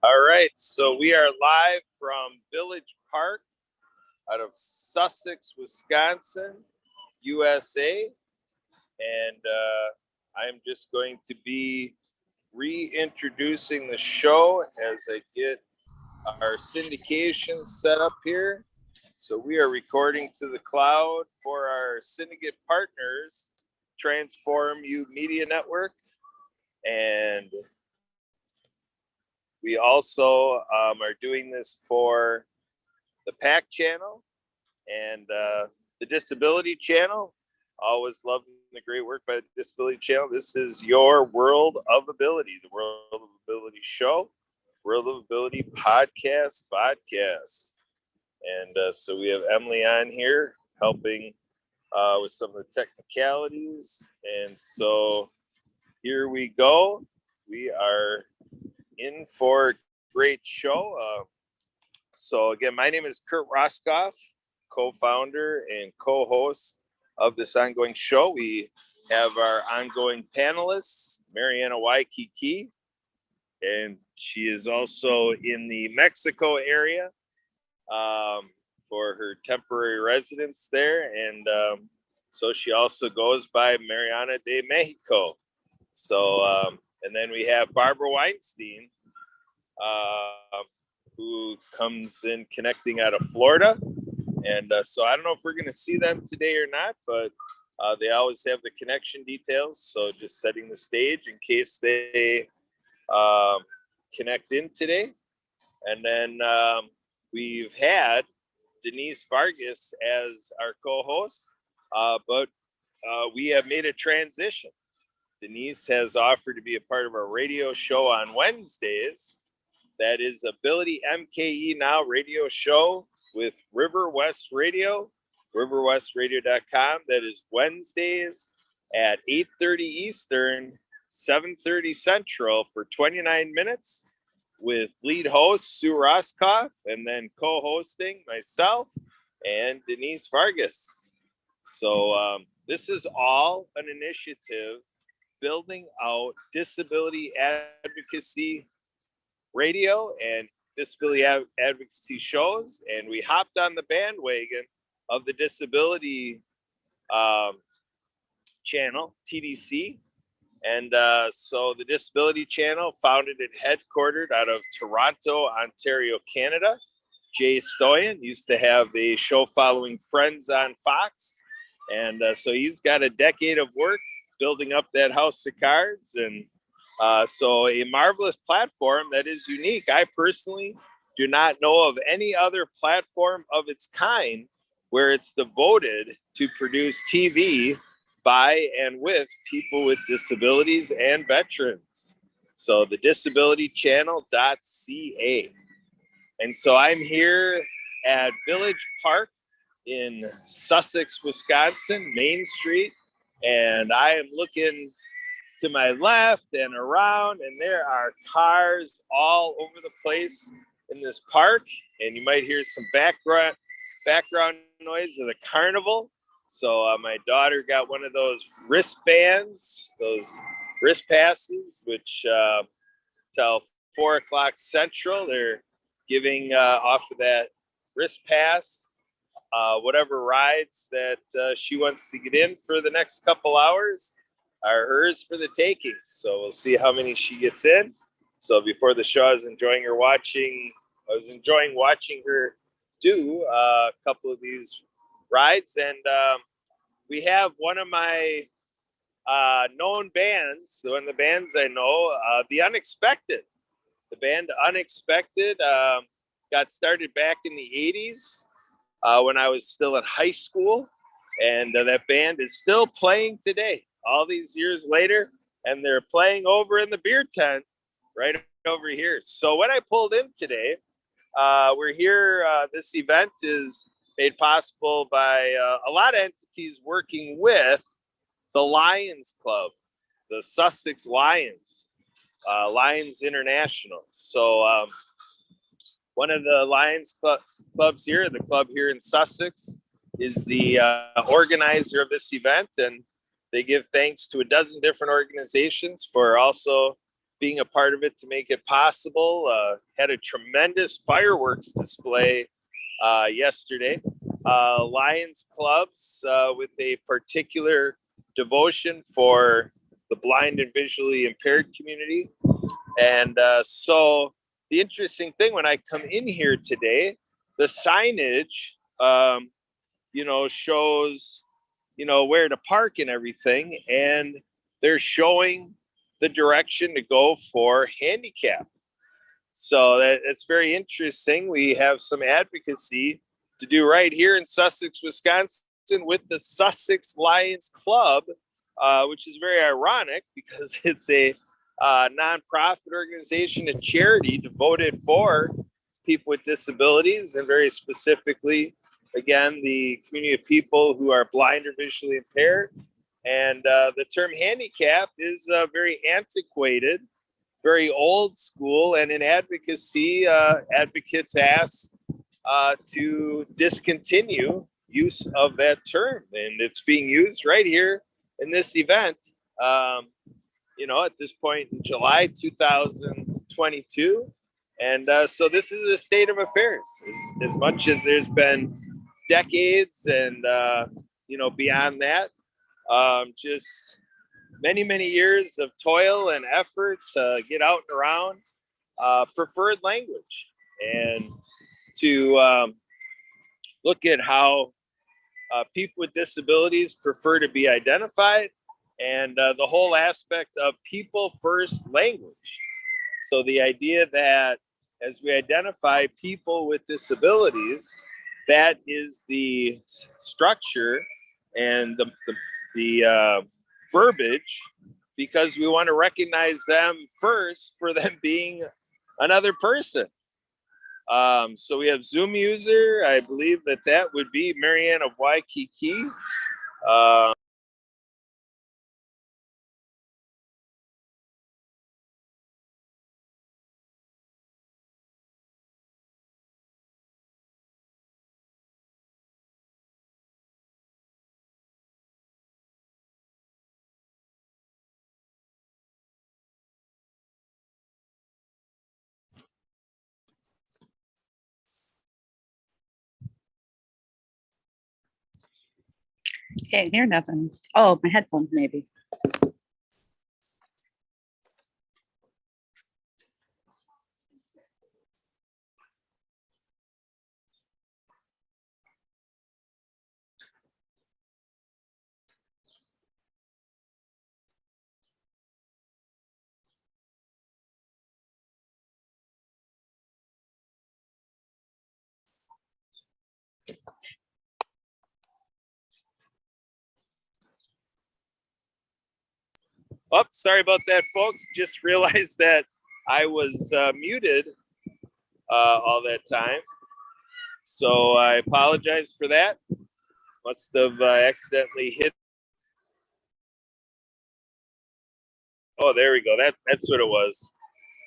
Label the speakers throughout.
Speaker 1: All right, so we are live from Village Park out of Sussex, Wisconsin, USA. And I'm just going to be reintroducing the show as I get our syndication set up here. So we are recording to the cloud for our syndicate partners, Transform U Media Network. And we also are doing this for the PAC channel and the Disability channel. Always loving the great work by the Disability channel. This is your World of Ability, the World of Ability show, World of Ability podcast. And so we have Emily on here helping with some of the technicalities. And so here we go. We are in for a great show. So again, my name is Kurt Roskoff, co-founder and co-host of this ongoing show. We have our ongoing panelists, Mariana Waikiki, and she is also in the Mexico area for her temporary residence there. And so she also goes by Mariana de Mexico. So, and then we have Barbara Weinstein, who comes in connecting out of Florida. And so I don't know if we're going to see them today or not, but they always have the connection details. So just setting the stage in case they connect in today. And then we've had Denise Vargas as our co-host, but we have made a transition. Denise has offered to be a part of our radio show on Wednesdays. That is Ability MKE Now radio show with River West Radio, riverwestradio.com. That is Wednesdays at 8:30 Eastern, 7:30 Central for 29 minutes with lead host Sue Roskoff and then co-hosting myself and Denise Vargas. So this is all an initiative building out disability advocacy radio and disability advocacy shows, and we hopped on the bandwagon of the disability channel, TDC. And so the Disability Channel, founded and headquartered out of Toronto, Ontario, Canada. Jay Stoyan used to have a show following Friends on Fox. And so he's got a decade of work building up that house of cards. And so a marvelous platform that is unique. I personally do not know of any other platform of its kind where it's devoted to produce TV by and with people with disabilities and veterans. So the disabilitychannel.ca. And so I'm here at Village Park in Sussex, Wisconsin, Main Street. And I am looking to my left and around, and there are cars all over the place in this park. And you might hear some background noise of the carnival. So my daughter got one of those wristbands, those wrist passes, which till 4 o'clock Central, they're giving off of that wrist pass, whatever rides that she wants to get in for the next couple hours are hers for the taking. So we'll see how many she gets in. So before the show, I was enjoying watching her do a couple of these rides. And we have one of my known bands, one of the bands I know, The Unexpected. The band Unexpected got started back in the 80s when I was still in high school. And that band is still playing today, all these years later. And they're playing over in the beer tent right over here. So when I pulled in today, we're here. This event is made possible by a lot of entities working with the Lions Club, the Sussex Lions, Lions International. So one of the Lions clubs here, the club here in Sussex, is the organizer of this event, and they give thanks to a dozen different organizations for also being a part of it to make it possible. Had a tremendous fireworks display yesterday. Lions clubs with a particular devotion for the blind and visually impaired community. And so the interesting thing when I come in here today, the signage, shows, where to park and everything. And they're showing the direction to go for handicap. So that's very interesting. We have some advocacy to do right here in Sussex, Wisconsin with the Sussex Lions Club, which is very ironic because it's a nonprofit organization and charity devoted for people with disabilities, and very specifically, again, the community of people who are blind or visually impaired. And the term handicap is very antiquated, very old school, and in advocacy, advocates ask to discontinue use of that term, and it's being used right here in this event. At this point in July 2022, and so this is a state of affairs. As much as there's been decades and beyond that, just many years of toil and effort to get out and around, preferred language, and to look at how people with disabilities prefer to be identified, and the whole aspect of people first language. So the idea that as we identify people with disabilities, that is the structure and the verbiage, because we want to recognize them first for them being another person. So we have Zoom user. I believe that would be Marianne of Waikiki.
Speaker 2: Can't hear nothing. Oh, my headphones maybe.
Speaker 1: Oh, sorry about that, folks. Just realized that I was muted all that time. So I apologize for that. Must have accidentally hit. Oh, there we go. That's what it was.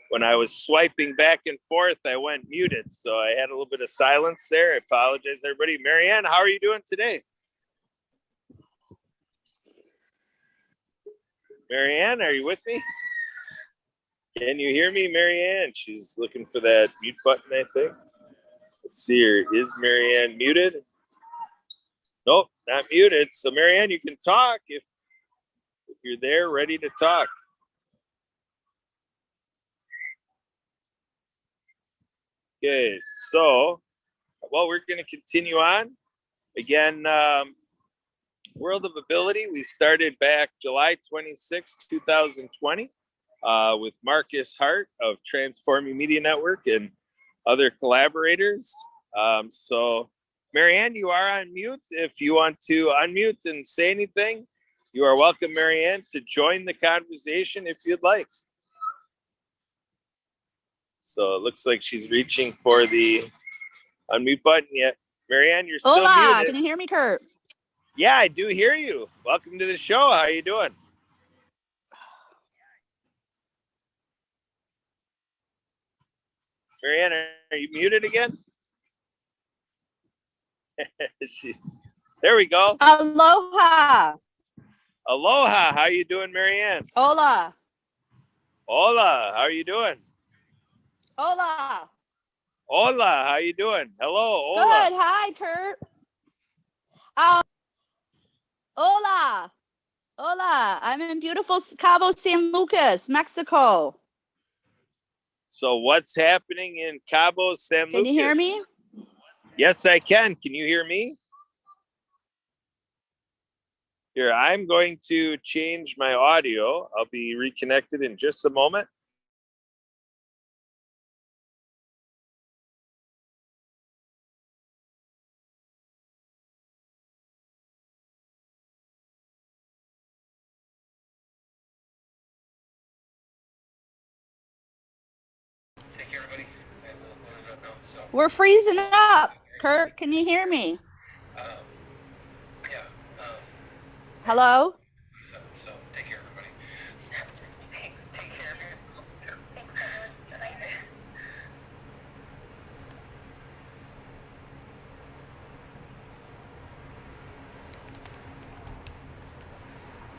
Speaker 1: When I was swiping back and forth, I went muted. So I had a little bit of silence there. I apologize, everybody. Marianne, how are you doing today? Marianne, are you with me? Can you hear me, Marianne? She's looking for that mute button, I think. Let's see here. Is Marianne muted? Nope, not muted. So Marianne, you can talk if you're there, ready to talk. Okay, so, well, we're going to continue on. Again, World of Ability, we started back July 26, 2020 with Marcus Hart of Transforming Media Network and other collaborators. So, Marianne, you are on mute. If you want to unmute and say anything, you are welcome, Marianne, to join the conversation if you'd like. So it looks like she's reaching for the unmute button yet. Marianne, you're still
Speaker 2: Hola,
Speaker 1: muted.
Speaker 2: can you hear me, Kurt?
Speaker 1: Yeah, I do hear you. Welcome to the show. How are you doing? Marianne, are you muted again? There we go.
Speaker 2: Aloha.
Speaker 1: Aloha. How are you doing, Marianne?
Speaker 2: Hola.
Speaker 1: Hola, how are you doing?
Speaker 2: Hola.
Speaker 1: Hola, how you doing? Hello,
Speaker 2: Good.
Speaker 1: hola.
Speaker 2: Hi, Kurt. Hola. Hola. I'm in beautiful Cabo San Lucas, Mexico.
Speaker 1: So what's happening in Cabo San Lucas?
Speaker 2: Can you hear me?
Speaker 1: Yes, I can. Can you hear me? Here, I'm going to change my audio. I'll be reconnected in just a moment.
Speaker 3: Take care, everybody.
Speaker 2: We're freezing up. Kurt, can you hear me?
Speaker 3: Yeah.
Speaker 2: Hello?
Speaker 3: So take care, everybody. Thanks. Take care.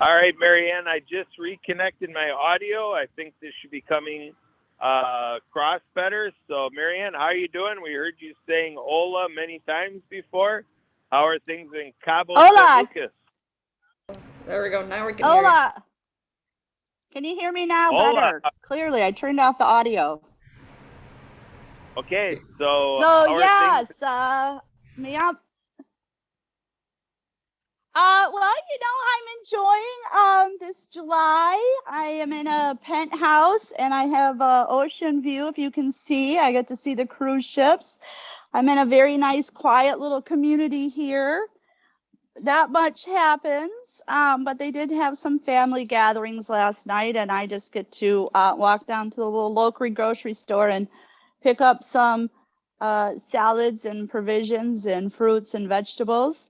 Speaker 1: All right, Marianne, I just reconnected my audio. I think this should be coming across better. So, Marianne, how are you doing? We heard you saying hola many times before. How are things in Cabo San
Speaker 2: Hola.
Speaker 1: Lucas?
Speaker 4: There we go. Now we can hear you.
Speaker 2: Hola. Can you hear me now
Speaker 1: Hola.
Speaker 2: better? Clearly, I turned off the audio.
Speaker 1: Okay, so
Speaker 2: So, yes,
Speaker 1: things?
Speaker 2: yeah. Well, I'm enjoying this July. I am in a penthouse and I have a ocean view. If you can see, I get to see the cruise ships. I'm in a very nice, quiet little community here. Not much happens, but they did have some family gatherings last night, and I just get to walk down to the little local grocery store and pick up some salads and provisions and fruits and vegetables.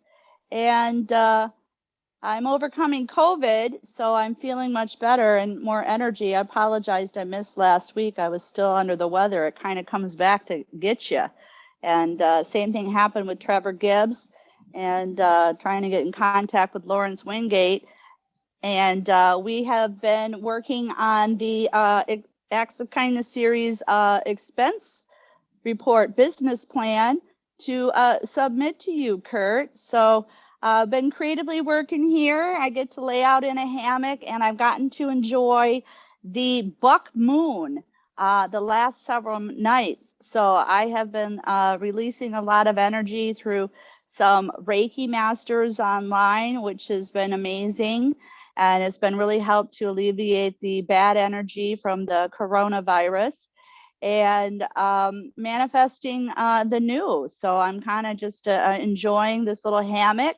Speaker 2: And I'm overcoming COVID, so I'm feeling much better and more energy. I apologized. I missed last week. I was still under the weather. It kind of comes back to get you. And same thing happened with Trevor Gibbs and trying to get in contact with Lawrence Wingate. And we have been working on the Acts of Kindness series expense report business plan to submit to you, Kurt. So I've been creatively working here. I get to lay out in a hammock, and I've gotten to enjoy the buck moon the last several nights. So I have been releasing a lot of energy through some Reiki masters online, which has been amazing. And it's been really helped to alleviate the bad energy from the coronavirus and manifesting the new. So I'm kind of just enjoying this little hammock.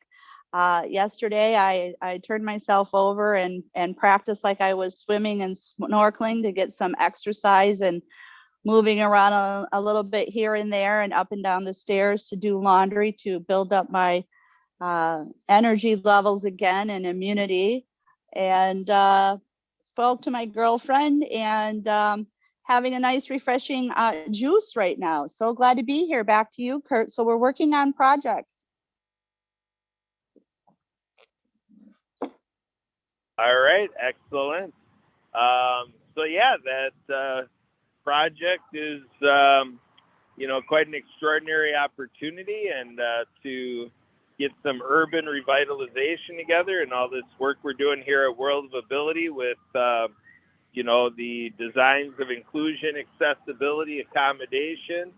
Speaker 2: Yesterday, I turned myself over and practiced like I was swimming and snorkeling to get some exercise and moving around a little bit here and there and up and down the stairs to do laundry to build up my energy levels again and immunity. And spoke to my girlfriend and having a nice refreshing juice right now. So glad to be here. Back to you, Kurt. So we're working on projects.
Speaker 1: All right, excellent. So yeah, that project is quite an extraordinary opportunity, and to get some urban revitalization together, and all this work we're doing here at World of Ability with the designs of inclusion, accessibility, accommodation,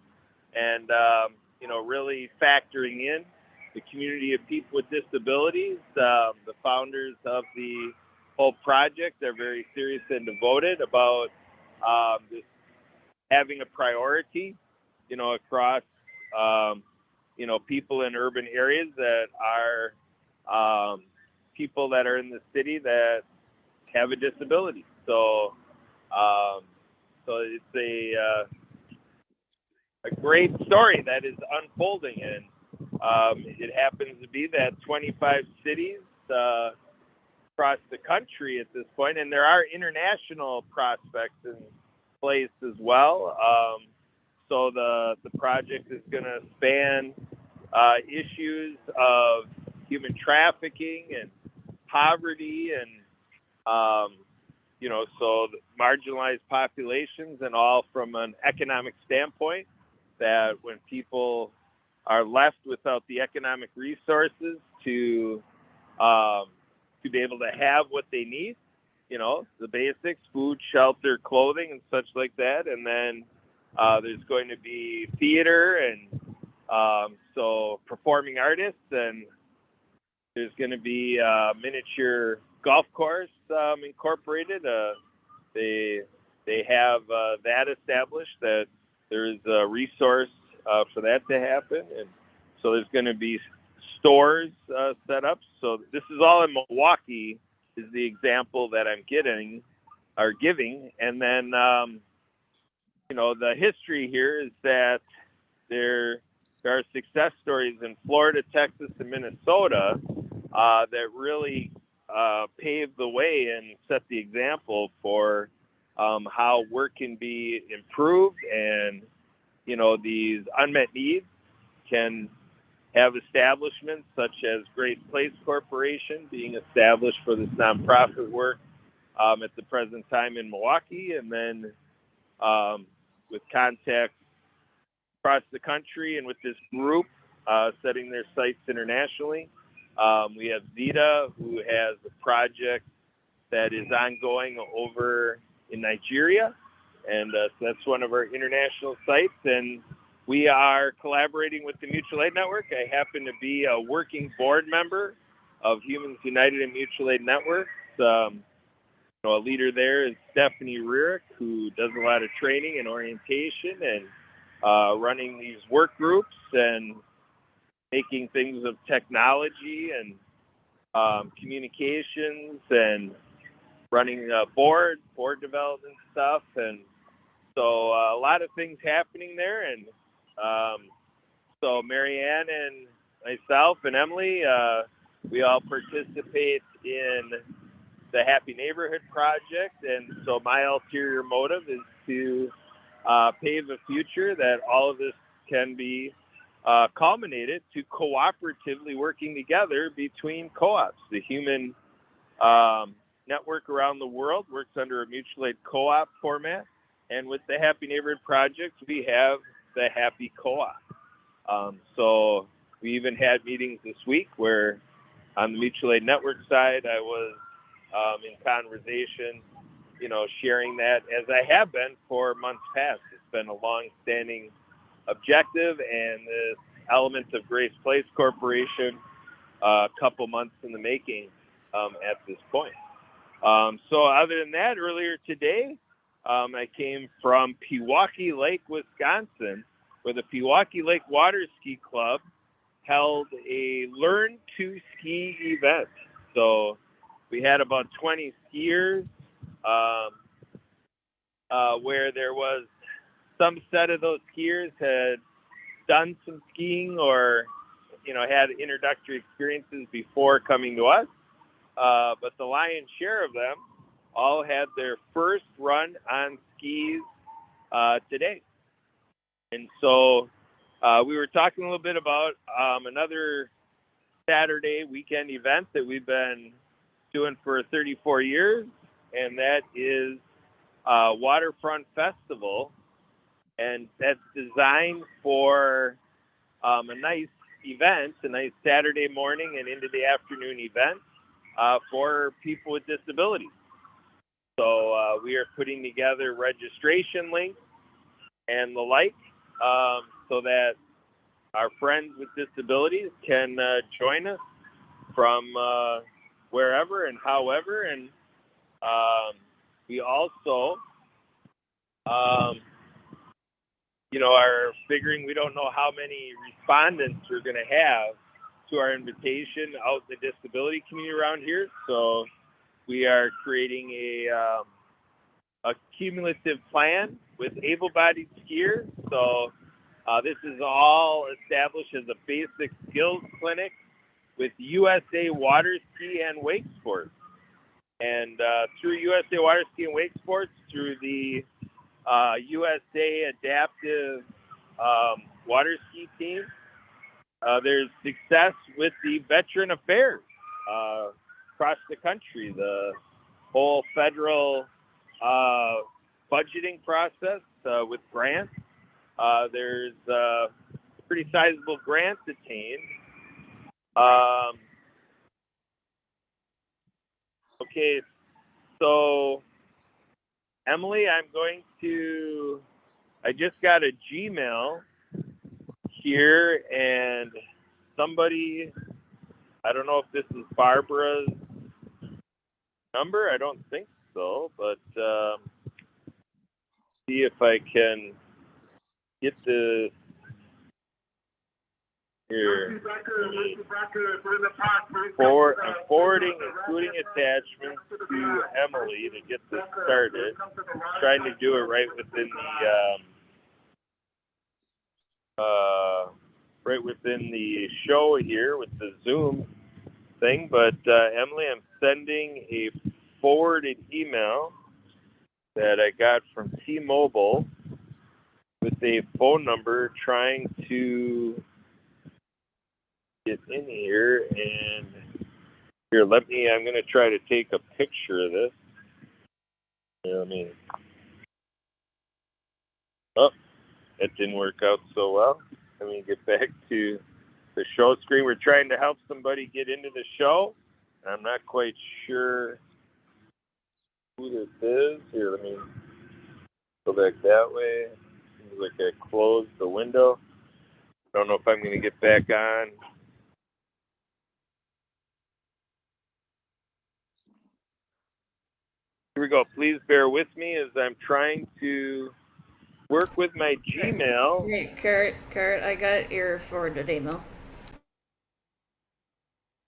Speaker 1: and really factoring in the community of people with disabilities. The founders of the whole project are very serious and devoted about this having a priority, across people in urban areas that are people that are in the city that have a disability. So it's a great story that is unfolding, and it happens to be that 25 cities across the country at this point, and there are international prospects in place as well. So the project is going to span issues of human trafficking and poverty and so the marginalized populations and all from an economic standpoint, that when people are left without the economic resources to be able to have what they need, the basics, food, shelter, clothing, and such like that. And then there's going to be theater and so performing artists, and there's going to be a miniature golf course incorporated. They have that established, that there's a resource for that to happen. And so there's going to be stores set up. So this is all in Milwaukee, is the example that I'm giving. And then, the history here is that there are success stories in Florida, Texas, and Minnesota that really paved the way and set the example for how work can be improved, and these unmet needs can have establishments such as Grace Place Corporation being established for this nonprofit work at the present time in Milwaukee, and then with contacts across the country, and with this group setting their sites internationally. We have Zeta, who has a project that is ongoing over in Nigeria, and so that's one of our international sites. And we are collaborating with the Mutual Aid Network. I happen to be a working board member of Humans United and Mutual Aid Network. A leader there is Stephanie Rierick, who does a lot of training and orientation and running these work groups and making things of technology and communications and running board development stuff. And so a lot of things happening there. And so Marianne and myself and Emily, we all participate in the Happy Neighborhood Project. And so my ulterior motive is to pave a future that all of this can be culminated to cooperatively working together between co-ops. The Human Network around the world works under a mutual aid co-op format. And with the Happy Neighborhood Project, we have the Happy Co-op. So we even had meetings this week where on the Mutual Aid Network side, I was in conversation, sharing that, as I have been for months past. It's been a long-standing objective, and this element of Grace Place Corporation, a couple months in the making at this point. So other than that, earlier today, I came from Pewaukee Lake, Wisconsin, where the Pewaukee Lake Water Ski Club held a Learn to Ski event. So we had about 20 skiers where there was some set of those skiers had done some skiing or, had introductory experiences before coming to us. But the lion's share of them all had their first run on skis today. And so we were talking a little bit about another Saturday weekend event that we've been doing for 34 years, and that is Waterfront Festival. And that's designed for a nice event, a nice Saturday morning and into the afternoon event for people with disabilities. So we are putting together registration links and the like so that our friends with disabilities can join us from wherever and however. And we also are figuring, we don't know how many respondents we're going to have to our invitation out in the disability community around here. So we are creating a cumulative plan with able-bodied skiers. So this is all established as a basic skills clinic with USA Water Ski and Wake Sports. And through USA Water Ski and Wake Sports, through the USA Adaptive Water Ski Team, there's success with the Veteran Affairs across the country. The whole federal budgeting process with grants. There's a pretty sizable grant attained. Okay, so Emily, I just got a Gmail here, and somebody, I don't know if this is Barbara's number. I don't think so, but see if I can get the here. I'm forwarding, including attachments to Emily to get this started. Trying to do it right within the show here with the Zoom thing. But Emily, I'm sending a forwarded email that I got from T-Mobile with a phone number trying to get in here, and here, I'm going to try to take a picture of this. It didn't work out so well. Let me get back to the show screen. We're trying to help somebody get into the show. I'm not quite sure who this is. Here, let me go back that way. Seems like I closed the window. Don't know if I'm going to get back on. Here we go. Please bear with me as I'm trying to work with my Gmail.
Speaker 4: Hey, Kurt, I got your forwarded email.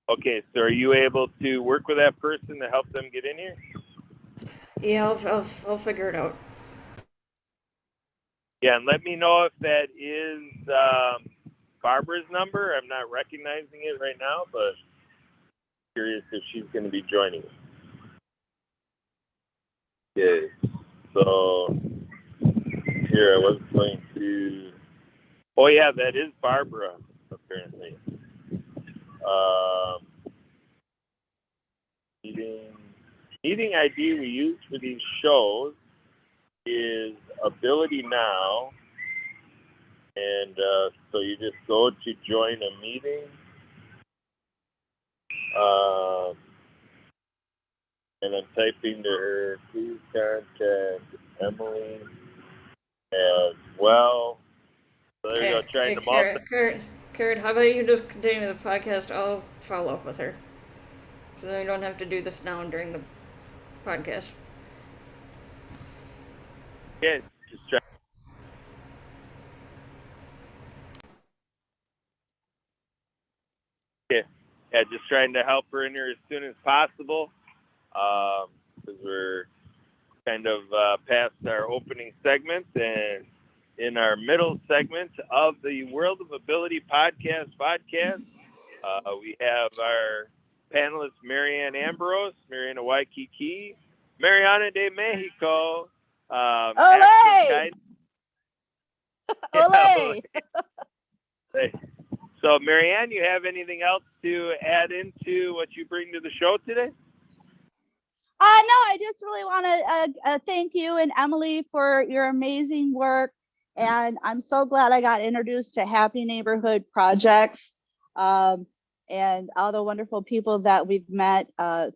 Speaker 1: Okay, so are you able to work with that person to help them get in here?
Speaker 4: Yeah, I'll figure it out.
Speaker 1: Yeah, and let me know if that is Barbara's number. I'm not recognizing it right now, but curious if she's going to be joining us. Okay, so here I was going to. Oh yeah, that is Barbara apparently. Meeting ID we use for these shows is Ability Now, and so you just go to join a meeting. And I'm typing to her, please contact Emily as well. So there you go, trying to multitask.
Speaker 4: Kurt, how about you just continue the podcast? I'll follow up with her. So then we don't have to do this now during the podcast.
Speaker 1: Yeah, just try. Yeah, just trying to help her in here as soon as possible. Because we're kind of past our opening segment and in our middle segment of the World of Ability podcast. We have our panelist Marianne Ambrose, Mariana Waikiki, Mariana de Mexico.
Speaker 2: Olé! Olé!
Speaker 1: So, Marianne, you have anything else to add into what you bring to the show today?
Speaker 2: No, I just really want to thank you and Emily for your amazing work. And I'm so glad I got introduced to Happy Neighborhood Projects and all the wonderful people that we've met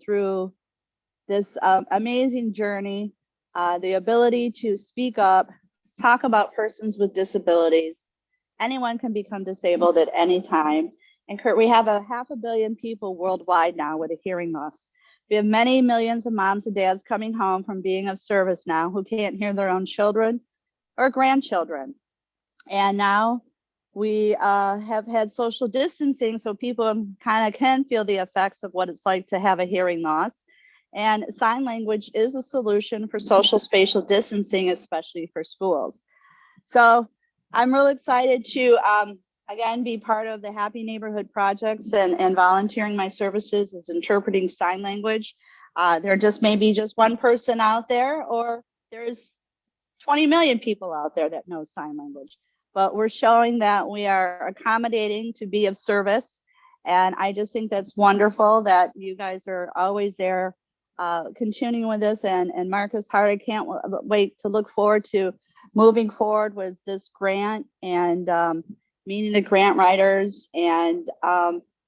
Speaker 2: through this amazing journey. The ability to speak up, talk about persons with disabilities. Anyone can become disabled at any time. And Kurt, we have 500 million people worldwide now with a hearing loss. We have many millions of moms and dads coming home from being of service now who can't hear their own children or grandchildren. And now we have had social distancing, so people kind of can feel the effects of what it's like to have a hearing loss. And sign language is a solution for social spatial distancing, especially for schools. So I'm really excited to, again, be part of the Happy Neighborhood Projects and volunteering my services as interpreting sign language. There just may be just one person out there, or there's 20 million people out there that know sign language. But we're showing that we are accommodating to be of service. And I just think that's wonderful that you guys are always there continuing with this, and Marcus Hart, I can't wait to look forward to moving forward with this grant and meeting the grant writers and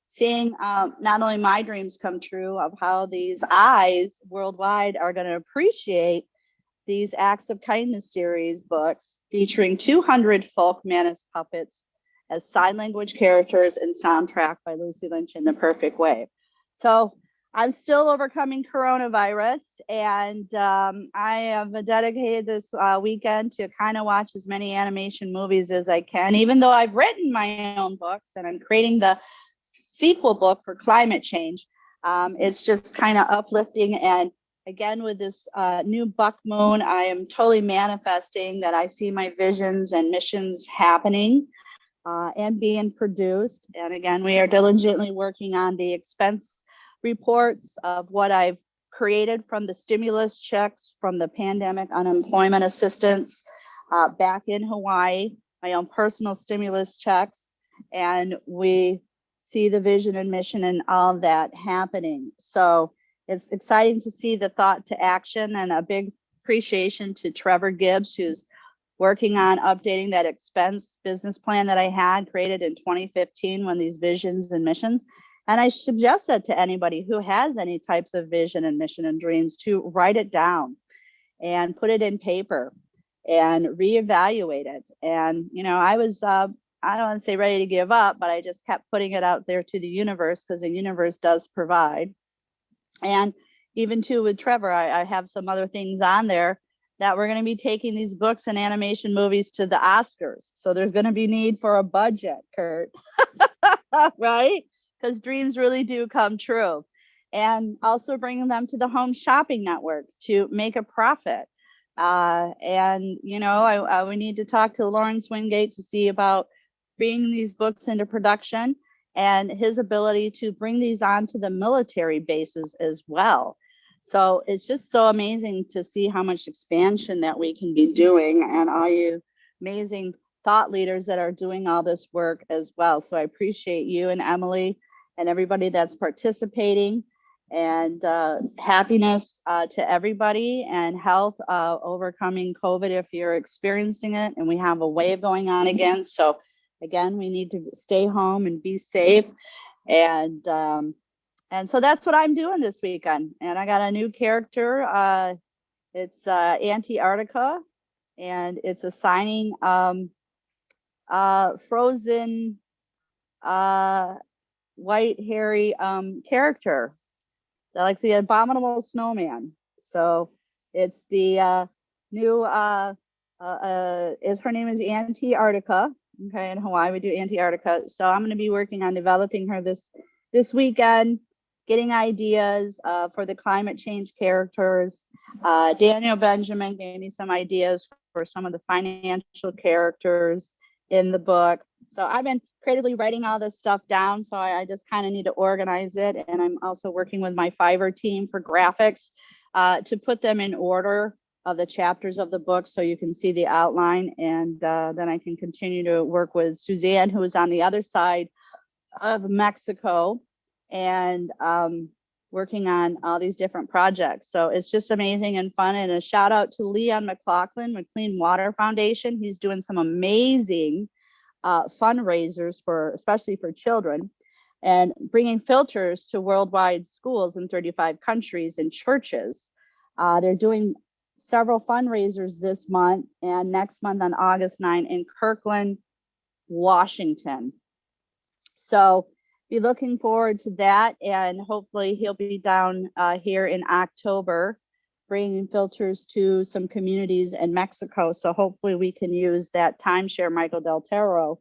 Speaker 2: seeing not only my dreams come true of how these eyes worldwide are going to appreciate these Acts of Kindness series books featuring 200 folk Manus puppets as sign language characters and soundtrack by Lucy Lynch in the perfect way. So I'm still overcoming coronavirus, and I have dedicated this weekend to kind of watch as many animation movies as I can, even though I've written my own books and I'm creating the sequel book for climate change. It's just kind of uplifting. And again, with this new Buck Moon, I am totally manifesting that I see my visions and missions happening and being produced. And again, we are diligently working on the expense reports of what I've created from the stimulus checks from the pandemic unemployment assistance back in Hawaii, my own personal stimulus checks, and we see the vision and mission and all that happening. So it's exciting to see the thought to action, and a big appreciation to Trevor Gibbs, who's working on updating that expense business plan that I had created in 2015 when these visions and missions. And I suggest that to anybody who has any types of vision and mission and dreams to write it down and put it in paper and reevaluate it. And, you know, I was, I don't want to say ready to give up, but I just kept putting it out there to the universe, because the universe does provide. And even too with Trevor, I have some other things on there that we're going to be taking these books and animation movies to the Oscars. So there's going to be need for a budget, Kurt, right? Because dreams really do come true. And also bringing them to the Home Shopping Network to make a profit. And, you know, we need to talk to Lawrence Wingate to see about bringing these books into production and his ability to bring these onto the military bases as well. So it's just so amazing to see how much expansion that we can be doing, and all you amazing thought leaders that are doing all this work as well. So I appreciate you and Emily and everybody that's participating, and happiness to everybody, and health, overcoming COVID if you're experiencing it. And we have a wave going on again. So again, we need to stay home and be safe. And so that's what I'm doing this weekend. And I got a new character. It's Antarctica, and it's assigning frozen white hairy character, like the abominable snowman. So it's the new is her name is Antarctica. Okay, in Hawaii we do Antarctica. So I'm going to be working on developing her this weekend, getting ideas for the climate change characters. Daniel Benjamin gave me some ideas for some of the financial characters in the book. So I've been creatively writing all this stuff down. So I just kind of need to organize it. And I'm also working with my Fiverr team for graphics to put them in order of the chapters of the book, so you can see the outline. And then I can continue to work with Suzanne, who is on the other side of Mexico, and working on all these different projects. So it's just amazing and fun. And a shout out to Leon McLaughlin with Clean Water Foundation. He's doing some amazing fundraisers especially for children, and bringing filters to worldwide schools in 35 countries and churches. They're doing several fundraisers this month and next month on August 9 in Kirkland, Washington. So be looking forward to that, and hopefully he'll be down here in October bringing filters to some communities in Mexico. So hopefully we can use that timeshare Michael Del Toro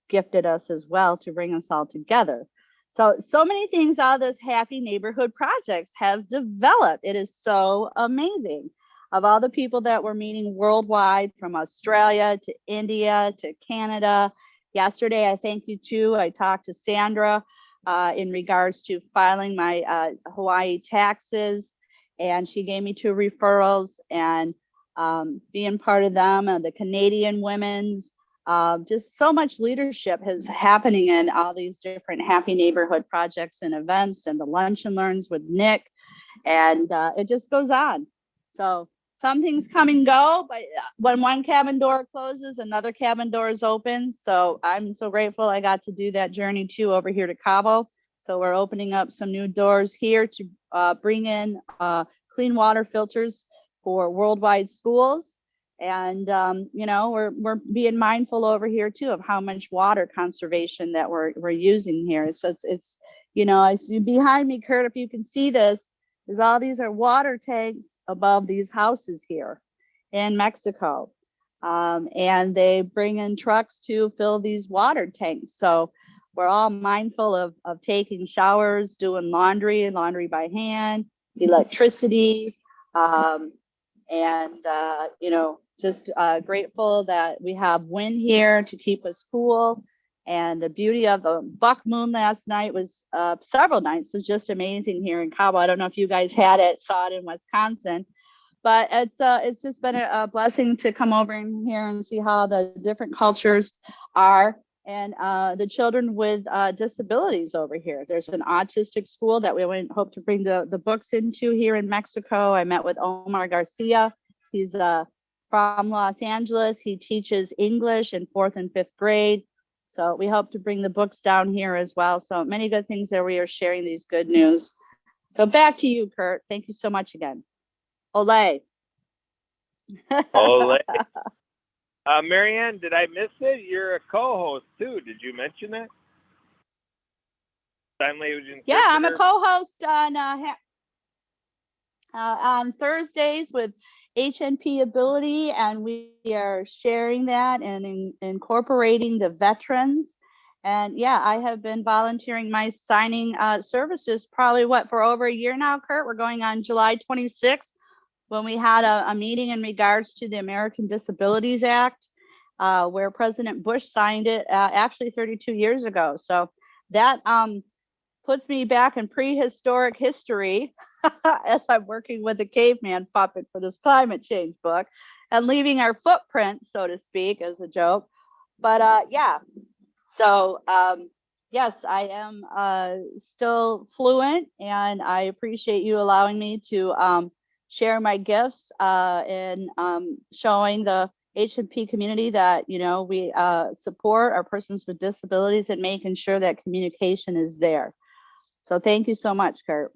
Speaker 2: gifted us as well to bring us all together. So many things out of this Happy Neighborhood Projects has developed. It is so amazing. Of all the people that we're meeting worldwide, from Australia to India to Canada. Yesterday, I thank you too. I talked to Sandra in regards to filing my Hawaii taxes, and she gave me 2 referrals, and being part of them, and the Canadian women's. Just so much leadership is happening in all these different Happy Neighborhood projects and events, and the lunch and learns with Nick, and it just goes on. So some things come and go, but when one cabin door closes, another cabin door is open. So I'm so grateful I got to do that journey too over here to Cabo. So we're opening up some new doors here to bring in clean water filters for worldwide schools. And we're being mindful over here too of how much water conservation that we're using here. So it's I see behind me, Kurt, if you can see this, is all these are water tanks above these houses here in Mexico. And they bring in trucks to fill these water tanks. So we're all mindful of taking showers, doing laundry by hand, electricity, just grateful that we have wind here to keep us cool. And the beauty of the buck moon last night was several nights was just amazing here in Cabo. I don't know if you guys saw it in Wisconsin, but it's just been a blessing to come over in here and see how the different cultures are, and the children with disabilities over here. There's an autistic school that we hope to bring the books into here in Mexico. I met with Omar Garcia. He's from Los Angeles. He teaches English in 4th and 5th grade. So we hope to bring the books down here as well. So many good things that we are sharing these good news. So back to you, Kurt. Thank you so much again. Ole.
Speaker 1: Ole. Marianne, did I miss it? You're a co-host too. Did you mention that? Sign language interpreter?
Speaker 2: Yeah, I'm a co-host on Thursdays with HNP Ability, and we are sharing that and incorporating the veterans. And yeah, I have been volunteering my signing services probably for over a year now, Kurt. We're going on July 26th when we had a meeting in regards to the American Disabilities Act, where President Bush signed it actually 32 years ago. So that puts me back in prehistoric history as I'm working with the caveman puppet for this climate change book and leaving our footprint, so to speak, as a joke. But yeah, so yes, I am still fluent, and I appreciate you allowing me to share my gifts in showing the HNP community that, we support our persons with disabilities and making sure that communication is there. So thank you so much, Kurt.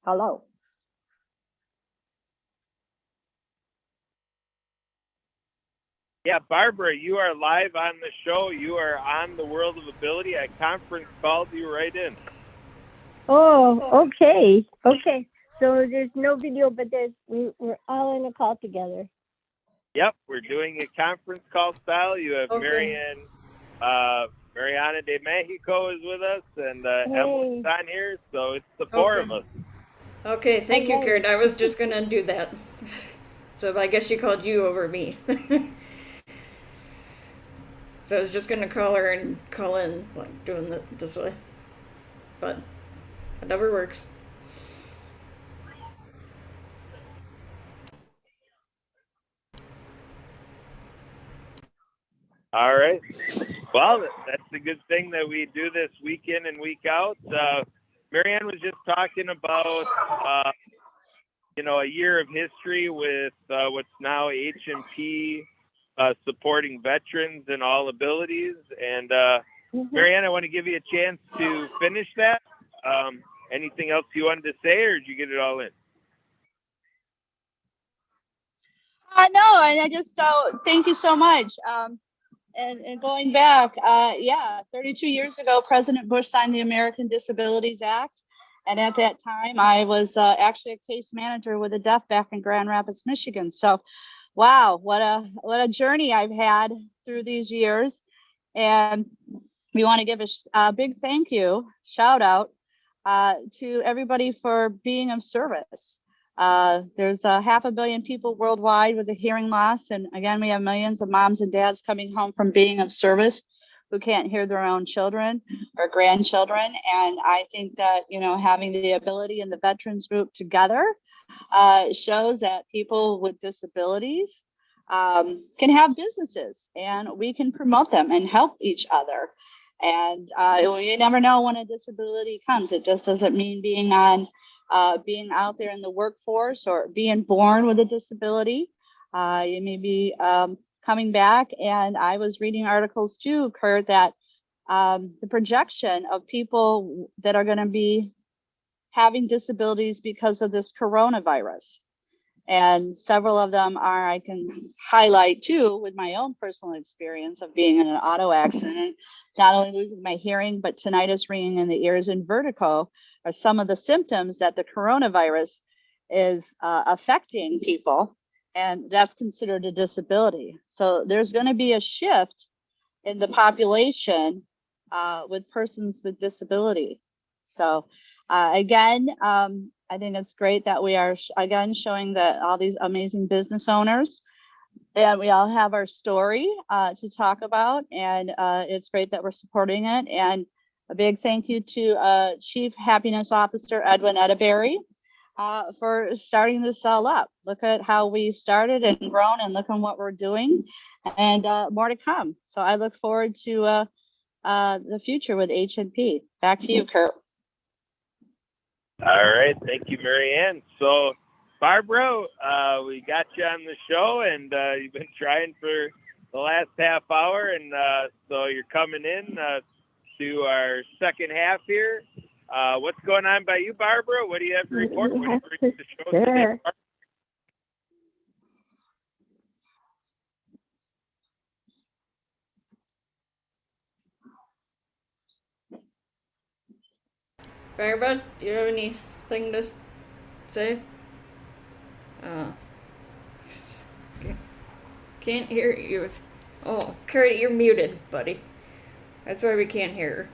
Speaker 2: Hello.
Speaker 1: Yeah, Barbara, you are live on the show. You are on the World of Ability. I conference called you right in.
Speaker 5: Oh, okay. Okay. So there's no video, but we're all in a call together.
Speaker 1: Yep, we're doing a conference call style. You have
Speaker 4: Okay.
Speaker 1: Mariana de Mexico is with us, and Emily's on here, so it's the four of us.
Speaker 4: Okay, thank you, Kurt. I was just gonna do that. So I guess she called you over me. So I was just gonna call her and call in, like doing this way. But whatever works.
Speaker 1: All right. Well, that's the good thing that we do this week in and week out. Marianne was just talking about, a year of history with what's now HNP supporting veterans and all abilities. And Marianne, I want to give you a chance to finish that. Anything else you wanted to say, or did you get it all in?
Speaker 2: No, and I just thank you so much. And going back, 32 years ago, President Bush signed the American Disabilities Act. And at that time, I was actually a case manager with the deaf back in Grand Rapids, Michigan. So, wow, what a journey I've had through these years. And we want to give a big thank you, shout out to everybody for being of service. There's 500 million people worldwide with a hearing loss. And again, we have millions of moms and dads coming home from being of service who can't hear their own children or grandchildren. And I think that, having the ability and the veterans group together shows that people with disabilities can have businesses, and we can promote them and help each other. And you never know when a disability comes. It just doesn't mean being out there in the workforce or being born with a disability. You may be coming back, and I was reading articles too, Kurt, that the projection of people that are going to be having disabilities because of this coronavirus. And several of them I can highlight too, with my own personal experience of being in an auto accident, not only losing my hearing, but tinnitus, ringing in the ears, and vertigo are some of the symptoms that the coronavirus is affecting people. And that's considered a disability. So there's going to be a shift in the population with persons with disability. So again, I think it's great that we are again showing that all these amazing business owners, and we all have our story to talk about, and it's great that we're supporting it. And a big thank you to Chief Happiness Officer Edwin Edaberry for starting this all up. Look at how we started and grown, and look at what we're doing, and more to come. So I look forward to the future with HNP. Back to you, Kurt.
Speaker 1: All right, thank you, Marianne. So, Barbara, we got you on the show, and you've been trying for the last half hour, and so you're coming in to our second half here. What's going on by you, Barbara? What do you have to report? What do you bring to the show today?
Speaker 4: Barbara, do you have anything to say? Can't hear you. Oh, Kurt, you're muted, buddy. That's why we can't hear her.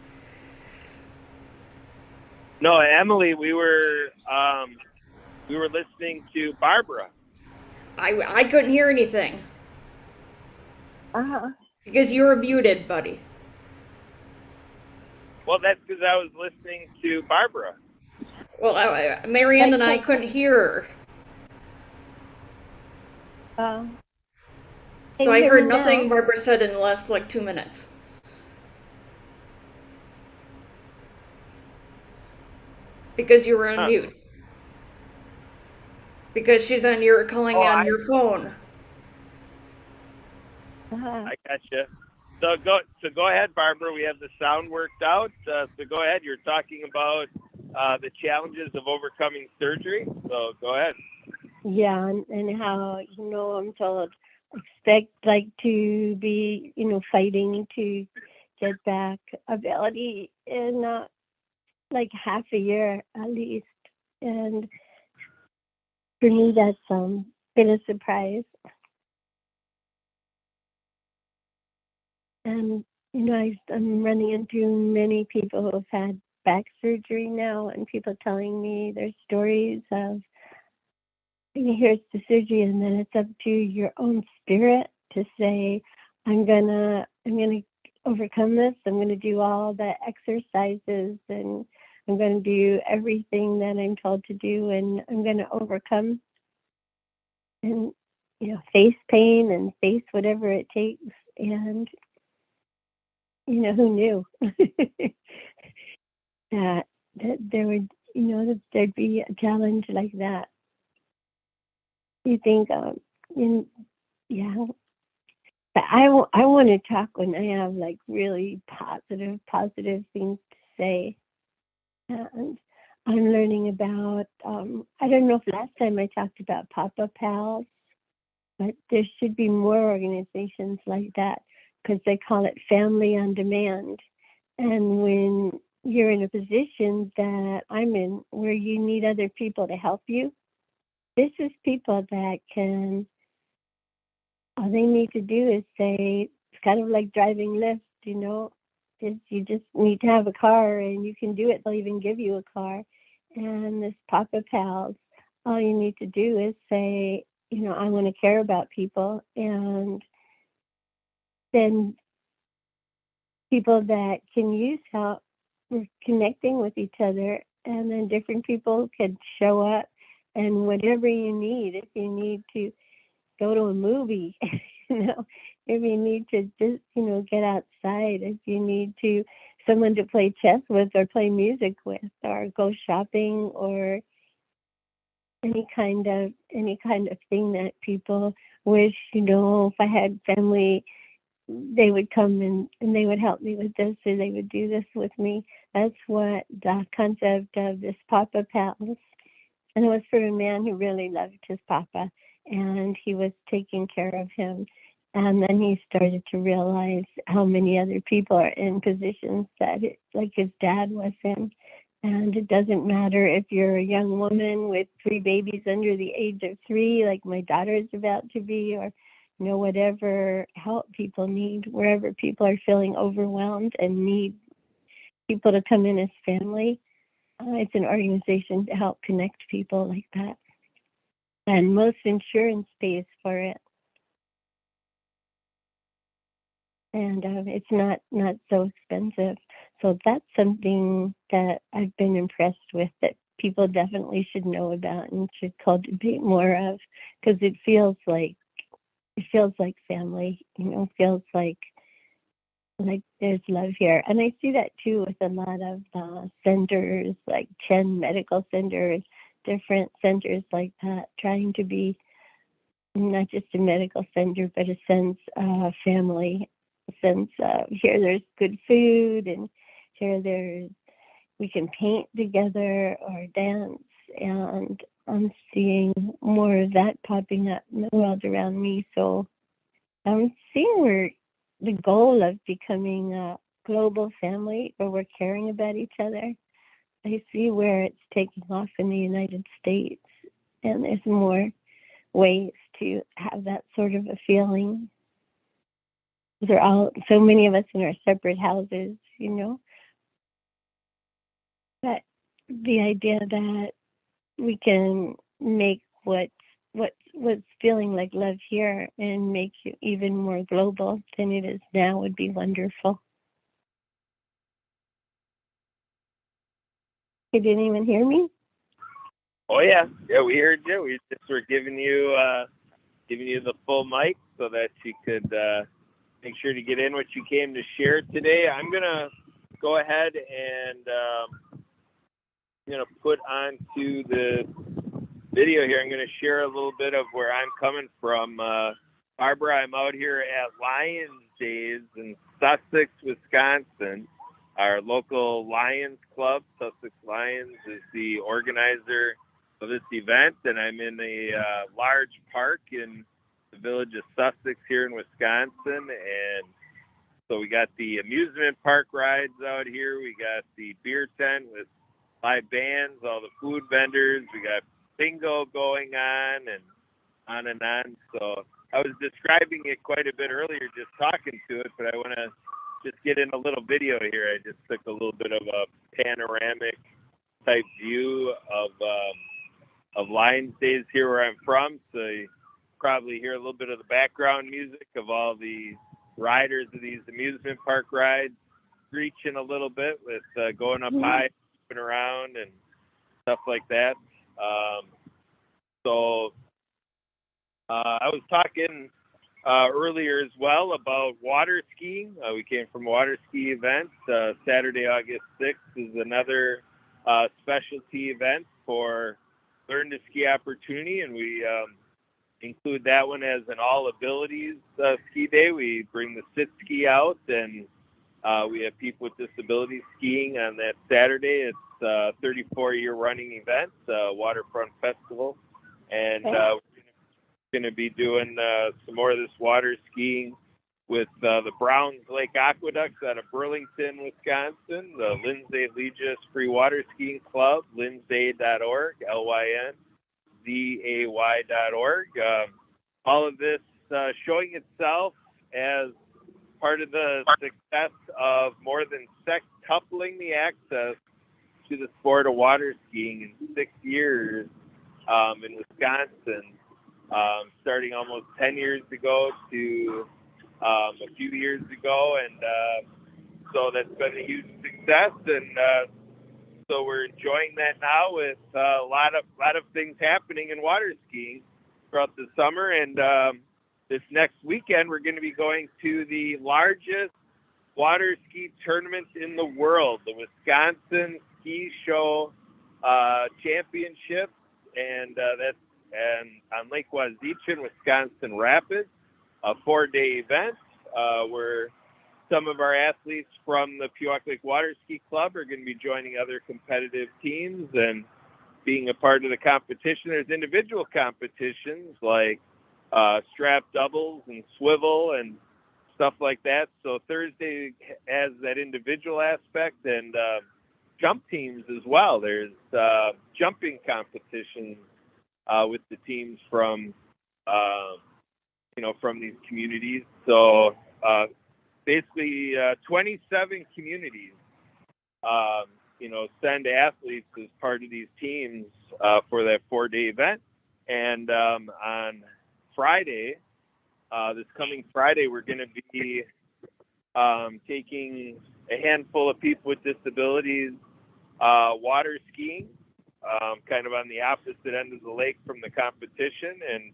Speaker 1: No, Emily, we were listening to Barbara.
Speaker 4: I couldn't hear anything. Because you were muted, buddy.
Speaker 1: Well, that's because I was listening to Barbara.
Speaker 4: Well, Marianne and I couldn't hear her. So I heard nothing Barbara said in the last 2 minutes. Because you were on mute. Because she's on your calling on your phone.
Speaker 1: I gotcha. So go ahead, Barbara. We have the sound worked out. So go ahead. You're talking about the challenges of overcoming surgery. So go ahead.
Speaker 5: Yeah, and how, I'm told, expect to be, fighting to get back ability in half a year at least. And for me, that's been a surprise. And, I'm running into many people who have had back surgery now, and people telling me their stories of, here's the surgery, and then it's up to your own spirit to say, I'm gonna overcome this. I'm gonna do all the exercises, and I'm gonna do everything that I'm told to do, and I'm gonna overcome and face pain and face whatever it takes. And who knew that there would that there'd be a challenge like that. You think yeah, but I want to talk when I have really positive things to say. And I'm learning about I don't know if last time I talked about Papa Pals, but there should be more organizations like that, because they call it family on demand. And when you're in a position that I'm in, where you need other people to help you, this is people that can, all they need to do is say, it's kind of like driving Lyft, you just need to have a car, and you can do it. They'll even give you a car. And this Papa Pals, all you need to do is say, I want to care about people. And then people that can use help, we're connecting with each other, and then different people can show up, and whatever you need, if you need to go to a movie, if you need to just, get outside, if you need to someone to play chess with or play music with or go shopping or any kind of thing that people wish, if I had family, they would come and they would help me with this, or they would do this with me. That's what the concept of this Papa Pals. And it was for a man who really loved his papa, and he was taking care of him. And then he started to realize how many other people are in positions that, like his dad was in. And it doesn't matter if you're a young woman with 3 babies under the age of 3, like my daughter is about to be, or whatever help people need, wherever people are feeling overwhelmed and need people to come in as family. It's an organization to help connect people like that. And most insurance pays for it. And it's not so expensive. So that's something that I've been impressed with, that people definitely should know about and should cultivate more of, because it feels like family, feels like there's love here. And I see that too with a lot of centers, like Chen Medical Centers, different centers like that, trying to be not just a medical center, but a sense of family, a sense of here there's good food, and here we can paint together or dance. And I'm seeing more of that popping up in the world around me. So I'm seeing where the goal of becoming a global family, where we're caring about each other, I see where it's taking off in the United States. And there's more ways to have that sort of a feeling. There are so many of us in our separate houses, But the idea that we can make what's feeling like love here and make it even more global than it is now would be wonderful. Did anyone hear me?
Speaker 1: Oh yeah, we heard you. We just were giving you the full mic so that you could make sure to get in what you came to share today. I'm gonna go ahead and put onto the video here. I'm gonna share a little bit of where I'm coming from. Barbara, I'm out here at Lions Days in Sussex, Wisconsin. Our local Lions Club, Sussex Lions, is the organizer of this event, and I'm in a large park in the village of Sussex here in Wisconsin. And so we got the amusement park rides out here. We got the beer tent with live bands, all the food vendors. We got bingo going on and on and on. So I was describing it quite a bit earlier, just talking to it, but I want to just get in a little video here. I just took a little bit of a panoramic type view of Lions Days here where I'm from. So you probably hear a little bit of the background music of all the riders of these amusement park rides, screeching a little bit with going up high, moving around and stuff like that. I was talking earlier as well about water skiing. We came from a water ski event. Saturday, August 6th is another specialty event for Learn to Ski Opportunity, and we include that one as an all abilities ski day. We bring the sit ski out, and we have people with disabilities skiing on that Saturday. It's a 34-year running event, Waterfront Festival, and we're going to be doing some more of this water skiing with the Browns Lake Aqueducts out of Burlington, Wisconsin, the Lindsay Legis Free Water Skiing Club, lindsay.org, LYNZAY.org. All of this showing itself as part of the success of more than sextupling the access to the sport of water skiing in 6 years in Wisconsin, starting almost 10 years ago to a few years ago, and so that's been a huge success, and so we're enjoying that now with a lot of things happening in water skiing. throughout the summer. And this next weekend, we're going to be going to the largest water ski tournament in the world, the Wisconsin Ski Show Championships, and that's on Lake Wazichin, Wisconsin Rapids, a 4-day event where some of our athletes from the Pewauk Lake Water Ski Club are going to be joining other competitive teams and being a part of the competition. There's individual competitions like strap doubles and swivel and stuff like that. So Thursday has that individual aspect, and jump teams as well. There's jumping competitions with the teams from from these communities. So basically 27 communities send athletes as part of these teams for that 4-day event. And on Friday, this coming Friday, we're going to be taking a handful of people with disabilities water skiing, kind of on the opposite end of the lake from the competition. And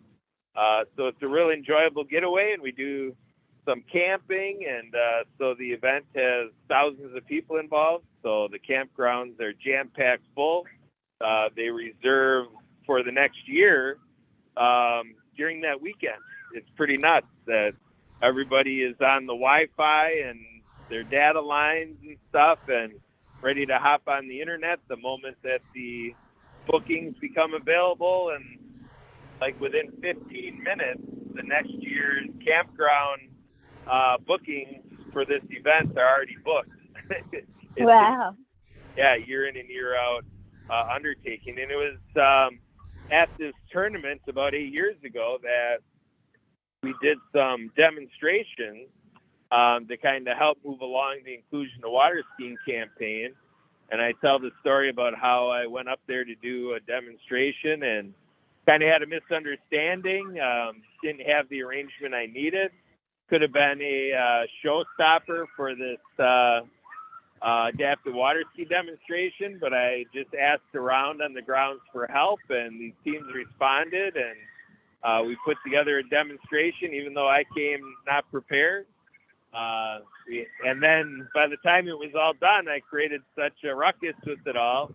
Speaker 1: so it's a real enjoyable getaway, and we do some camping, and so the event has thousands of people involved. So the campgrounds are jam-packed full. They reserve for the next year during that weekend. It's pretty nuts that everybody is on the Wi-Fi and their data lines and stuff and ready to hop on the internet the moment that the bookings become available. And like within 15 minutes, the next year's campground bookings for this event are already booked.
Speaker 5: Wow.
Speaker 1: Year in and year out undertaking. And it was at this tournament about 8 years ago that we did some demonstrations to kind of help move along the Inclusion to Water Skiing campaign. And I tell the story about how I went up there to do a demonstration and kind of had a misunderstanding, didn't have the arrangement I needed. Could have been a showstopper for this adaptive water ski demonstration, but I just asked around on the grounds for help, and these teams responded, and we put together a demonstration, even though I came not prepared. And then by the time it was all done, I created such a ruckus with it all.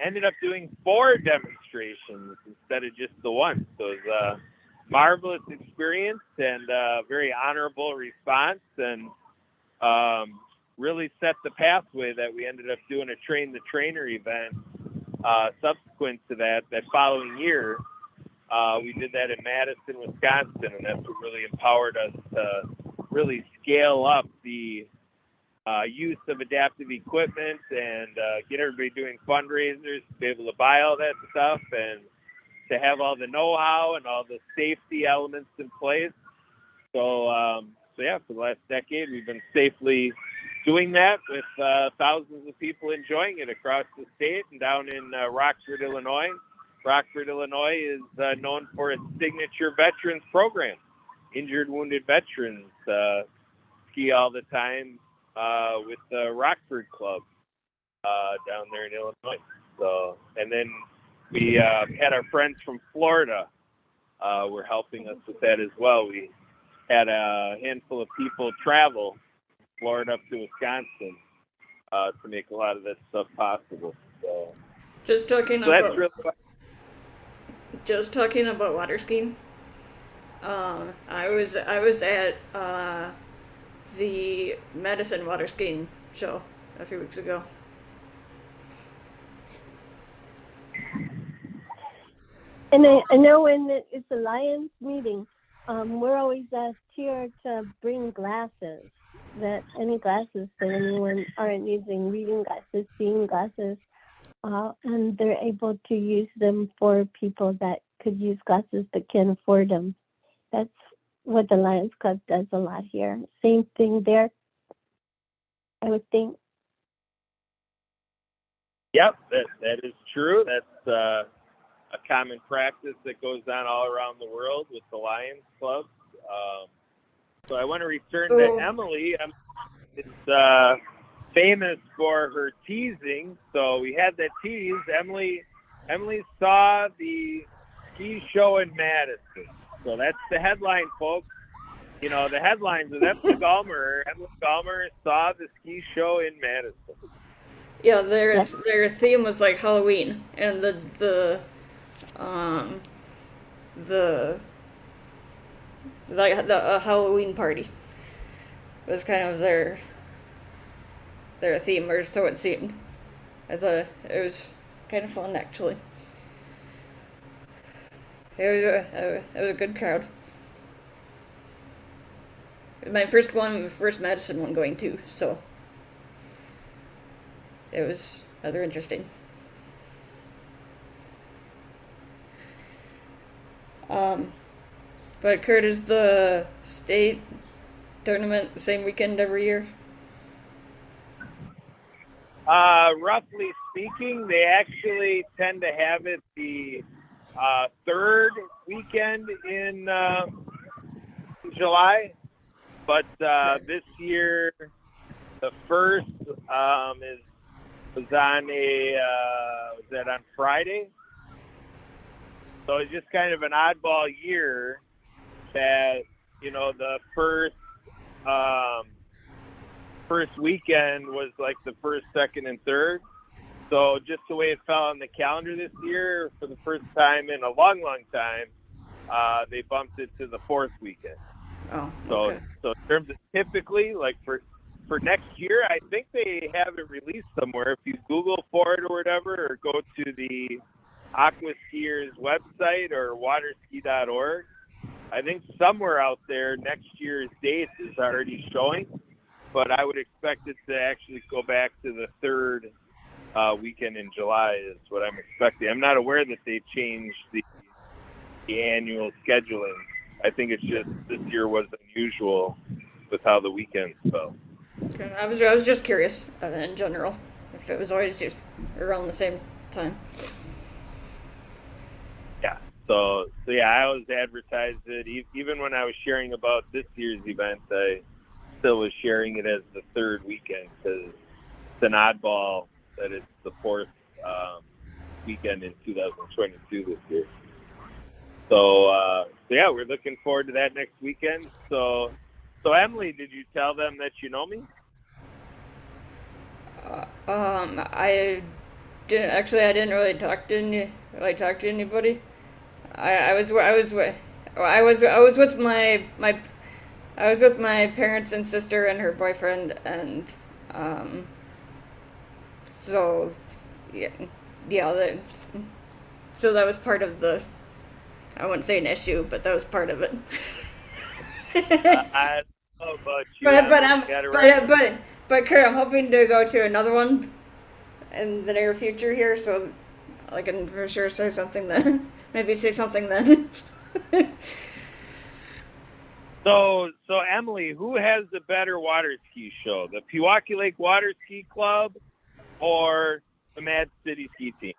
Speaker 1: Ended up doing 4 demonstrations instead of just the one. So it was a marvelous experience and a very honorable response, and really set the pathway that we ended up doing a Train the Trainer event subsequent to that following year. We did that in Madison, Wisconsin, and that's what really empowered us to really scale up the use of adaptive equipment and get everybody doing fundraisers to be able to buy all that stuff and to have all the know-how and all the safety elements in place. So yeah, for the last decade, we've been safely doing that with thousands of people enjoying it across the state and down in Rockford, Illinois. Rockford, Illinois is known for its signature veterans program. Injured, wounded veterans ski all the time with the Rockford Club down there in Illinois. So, and then we had our friends from Florida were helping us with that as well. We had a handful of people travel Florida up to Wisconsin to make a lot of that stuff possible. So
Speaker 4: Just talking
Speaker 1: that's
Speaker 4: about
Speaker 1: really
Speaker 4: just talking about water skiing. I was at the Madison water skiing show a few weeks ago.
Speaker 5: And I know when it's a Lions meeting, we're always asked here to bring glasses, that any glasses that anyone aren't using, reading glasses, seeing glasses, and they're able to use them for people that could use glasses but can't afford them. That's what the Lions Club does a lot here. Same thing there, I would think.
Speaker 1: Yep, that is true. That's a common practice that goes on all around the world with the Lions Club. So I want to return to Emily. Emily is famous for her teasing. So we had that tease. Emily saw the ski show in Madison. So that's the headline, folks. You know, the headlines are that's the Gallmer. Edwin Gallmer saw the ski show in Madison.
Speaker 4: Yeah, their theme was like Halloween, and the Halloween party was kind of their theme, or so it seemed. I thought it was kind of fun, actually. It was a good crowd. My first Madison one going too, so it was rather interesting. But Kurt, is the state tournament the same weekend every year?
Speaker 1: Roughly speaking, they actually tend to have it the third weekend in July, but this year the first was on Friday, so it's just kind of an oddball year that, you know, the first weekend was like the first, second, and third. So just the way it fell on the calendar this year, for the first time in a long, long time, they bumped it to the fourth weekend.
Speaker 4: Oh, okay.
Speaker 1: So in terms of typically, like for next year, I think they have it released somewhere. If you Google for it or whatever, or go to the Aqua Skiers website or waterski.org, I think somewhere out there next year's date is already showing, but I would expect it to actually go back to the third weekend in July is what I'm expecting. I'm not aware that they changed the annual scheduling. I think it's just this year was unusual with how the weekends fell.
Speaker 4: Okay. I was just curious in general if it was always just around the same time.
Speaker 1: Yeah. So yeah, I always advertised it. Even when I was sharing about this year's event, I still was sharing it as the third weekend because it's an oddball that it's the fourth weekend in 2022 this year. So yeah, we're looking forward to that next weekend. So Emily, did you tell them that you know me?
Speaker 4: I didn't actually. I didn't really talk to anybody. I was with my parents and sister and her boyfriend, and so so that was part of the. I wouldn't say an issue, but that was part of it.
Speaker 1: I don't know about you.
Speaker 4: But Kurt, I'm hoping to go to another one in the near future here, so I can for sure say something then. Maybe say something then.
Speaker 1: So Emily, who has the better water ski show? The Pewaukee Lake Water Ski Club or the Mad City Ski Team?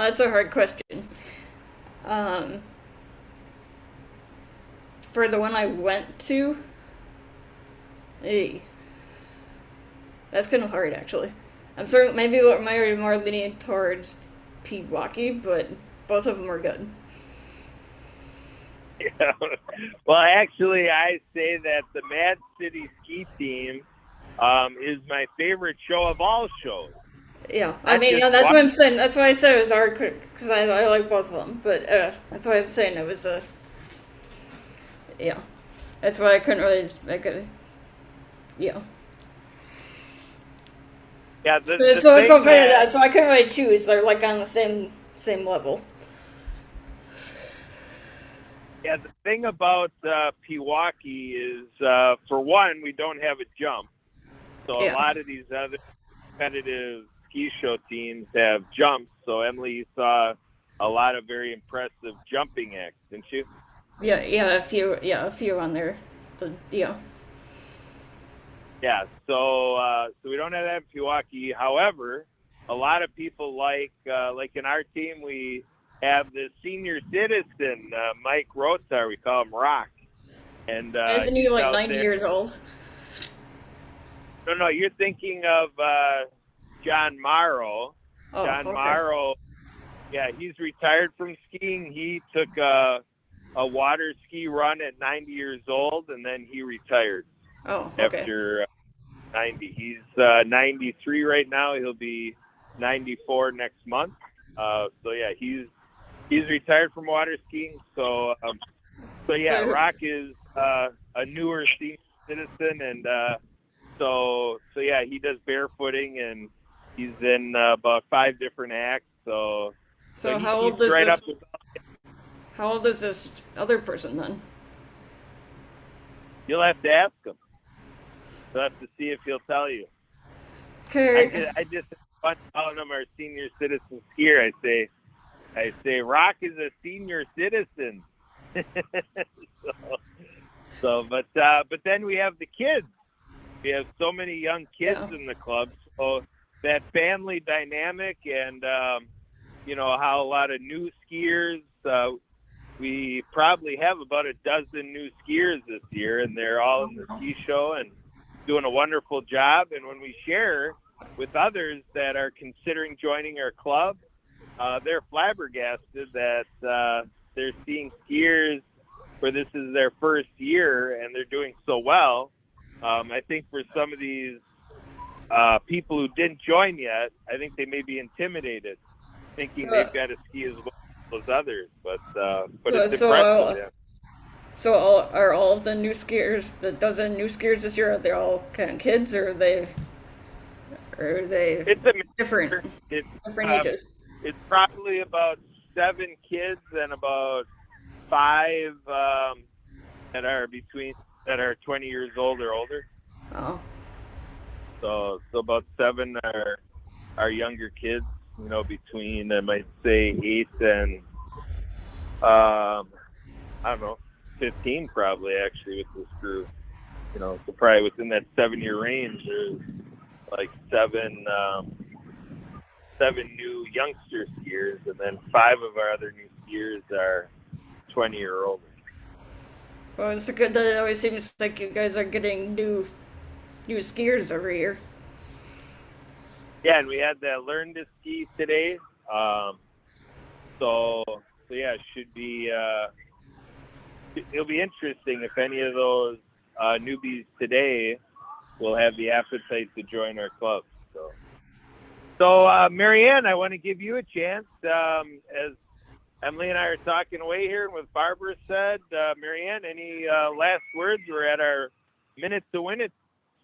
Speaker 4: That's a hard question. For the one I went to, that's kind of hard actually. I'm sorry, maybe more leaning towards Pewaukee, but both of them are good.
Speaker 1: Yeah. Well, actually, I say that the Mad City Ski Team is my favorite show of all shows.
Speaker 4: Yeah, I mean, that's what I'm saying. That's why I said it was hard because I like both of them. But that's why I'm saying it was yeah. That's why I couldn't really make it. Yeah.
Speaker 1: Yeah.
Speaker 4: So I couldn't really choose. They're like on the same level.
Speaker 1: Yeah, the thing about Pewaukee is, for one, we don't have a jump. So a lot of these other competitive ski show teams have jumps. So Emily, you saw a lot of very impressive jumping acts, didn't you?
Speaker 4: Yeah, a few on there. Yeah,
Speaker 1: so we don't have that in Pewaukee. However, a lot of people like in our team, we have the senior citizen, Mike Rotar, we call him Rock. And
Speaker 4: isn't he like 90 years old?
Speaker 1: No, you're thinking of John Morrow.
Speaker 4: Oh,
Speaker 1: John
Speaker 4: okay.
Speaker 1: Morrow, yeah, he's retired from skiing. He took a water ski run at 90 years old, and then he retired
Speaker 4: Oh, okay.
Speaker 1: after 90. He's 93 right now. He'll be 94 next month. So yeah, he's retired from water skiing. So yeah, Rock is a newer senior citizen, and so yeah, he does barefooting, and he's in about 5 different acts. So
Speaker 4: So
Speaker 1: he
Speaker 4: how old
Speaker 1: keeps
Speaker 4: is
Speaker 1: right
Speaker 4: this?
Speaker 1: up with.
Speaker 4: How old is this other person then?
Speaker 1: You'll have to ask him. You'll have to see if he'll tell you.
Speaker 4: Okay.
Speaker 1: I just fun calling him our senior citizen skier. I say Rock is a senior citizen. but then we have the kids. We have so many young kids in the club. So that family dynamic, and how a lot of new skiers. We probably have about a dozen new skiers this year, and they're all in the ski show and doing a wonderful job. And when we share with others that are considering joining our club, they're flabbergasted that they're seeing skiers where this is their first year and they're doing so well. I think for some of these people who didn't join yet, I think they may be intimidated, thinking they've got to ski as well as others. But it's impressive. Yeah.
Speaker 4: So are all of the new skiers, the dozen new skiers this year, are they all kind of kids, or are they
Speaker 1: It's a
Speaker 4: different ages?
Speaker 1: It's probably about 7 kids and about 5 that are 20 years old or older.
Speaker 4: Oh.
Speaker 1: So about 7 are younger kids, between, I might say, 8 and I don't know, 15 probably, actually, with this group. So probably within that 7-year range, there's like 7 new youngster skiers, and then 5 of our other new skiers are 20 or older.
Speaker 4: Well, it's good that it always seems like you guys are getting new skiers every year.
Speaker 1: Yeah, and we had the Learn to Ski today. So yeah, it should be it'll be interesting if any of those newbies today will have the appetite to join our club. So Marianne, I want to give you a chance. As Emily and I are talking away here, and what Barbara said, Marianne, any last words? We're at our Minute to Win It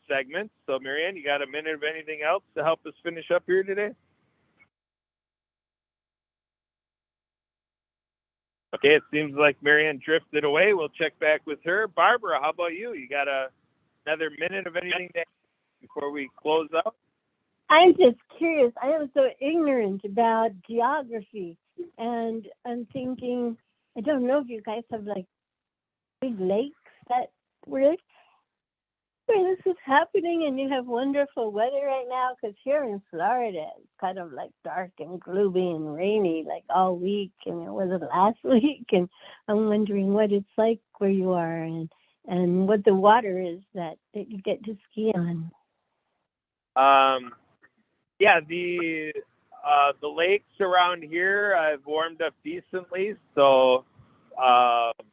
Speaker 1: segment. So Marianne, you got a minute of anything else to help us finish up here today? Okay, it seems like Marianne drifted away. We'll check back with her. Barbara, how about you? You got another minute of anything to add before we close out?
Speaker 5: I'm just curious. I am so ignorant about geography, and I'm thinking, I don't know if you guys have like big lakes where this is happening, and you have wonderful weather right now. Because here in Florida, it's kind of like dark and gloomy and rainy like all week, and it wasn't last week. And I'm wondering what it's like where you are, and what the water is that you get to ski on.
Speaker 1: Yeah, the lakes around here I've warmed up decently, so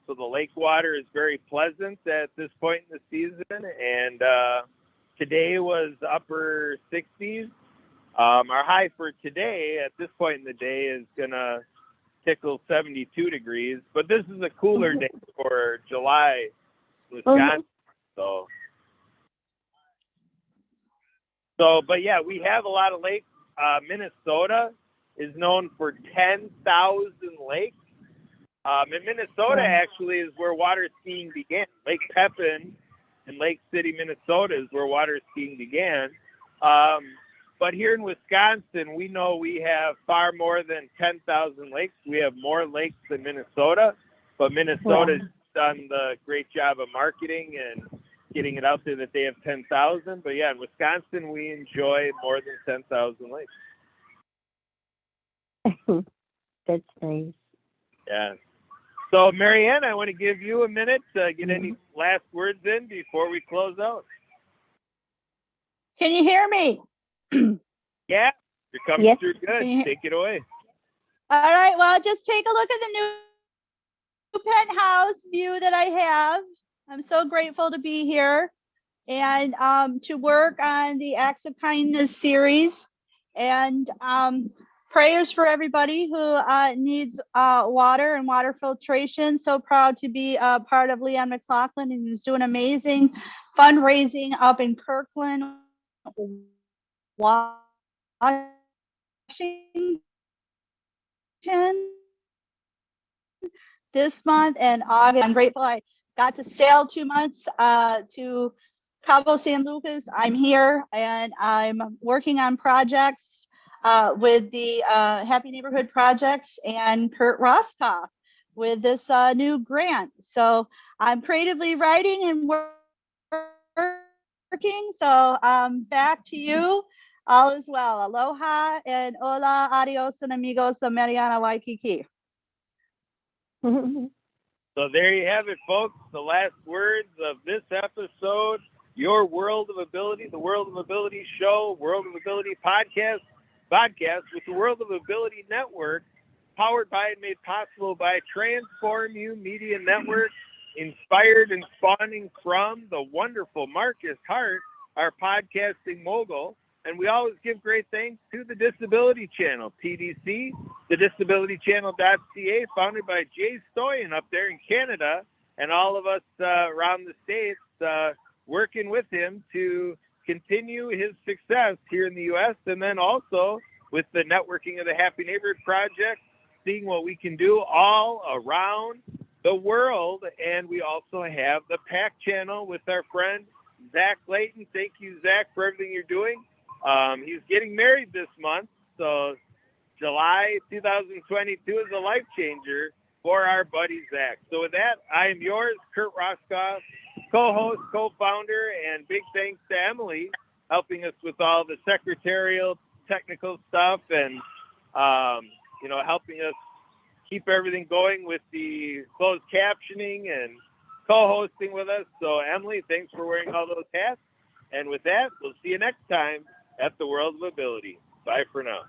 Speaker 1: the lake water is very pleasant at this point in the season, and today was upper 60s. Our high for today at this point in the day is gonna tickle 72 degrees, but this is a cooler day for July, Wisconsin. But yeah, we have a lot of lakes. Minnesota is known for 10,000 lakes. And Minnesota actually is where water skiing began. Lake Pepin in Lake City, Minnesota is where water skiing began. But here in Wisconsin, we know we have far more than 10,000 lakes. We have more lakes than Minnesota, but Minnesota's done the great job of marketing and getting it out there that they have 10,000. But yeah, in Wisconsin, we enjoy more than 10,000 lakes.
Speaker 5: That's nice.
Speaker 1: Yeah. So, Marianne, I want to give you a minute to get any last words in before we close out.
Speaker 2: Can you hear me?
Speaker 1: Yeah, you're coming
Speaker 5: Yes.
Speaker 1: through good.
Speaker 2: Can you-
Speaker 1: Take it away.
Speaker 2: All right. Well, just take a look at the new penthouse view that I have. I'm so grateful to be here and to work on the Acts of Kindness series, and prayers for everybody who needs water and water filtration. So proud to be part of Leon McLaughlin, and he's doing amazing fundraising up in Kirkland, Washington this month and August. I'm grateful I got to sail 2 months to Cabo San Lucas. I'm here and I'm working on projects with the Happy Neighborhood Projects and Kurt Roskoff with this new grant. So I'm creatively writing and working. So back to you. All is well. Aloha and hola, adios, and amigos of Mariana Waikiki.
Speaker 1: So there you have it, folks. The last words of this episode, Your World of Ability, the World of Ability show, World of Ability podcast with the World of Ability Network, powered by and made possible by Transform You Media Network, inspired and spawning from the wonderful Marcus Hart, our podcasting mogul. And we always give great thanks to the Disability Channel, TDC, the disabilitychannel.ca, founded by Jay Stoyan up there in Canada, and all of us around the States working with him to continue his success here in the U.S. and then also with the networking of the Happy Neighborhood Project, seeing what we can do all around the world. And we also have the PAC channel with our friend Zach Layton. Thank you, Zach, for everything you're doing. He's getting married this month, so July 2022 is a life changer for our buddy Zach. So with that, I am yours, Kurt Roskoff, co-host, co-founder, and big thanks to Emily helping us with all the secretarial technical stuff and helping us keep everything going with the closed captioning and co-hosting with us. So Emily, thanks for wearing all those hats. And with that, we'll see you next time at the World of Ability. Bye for now.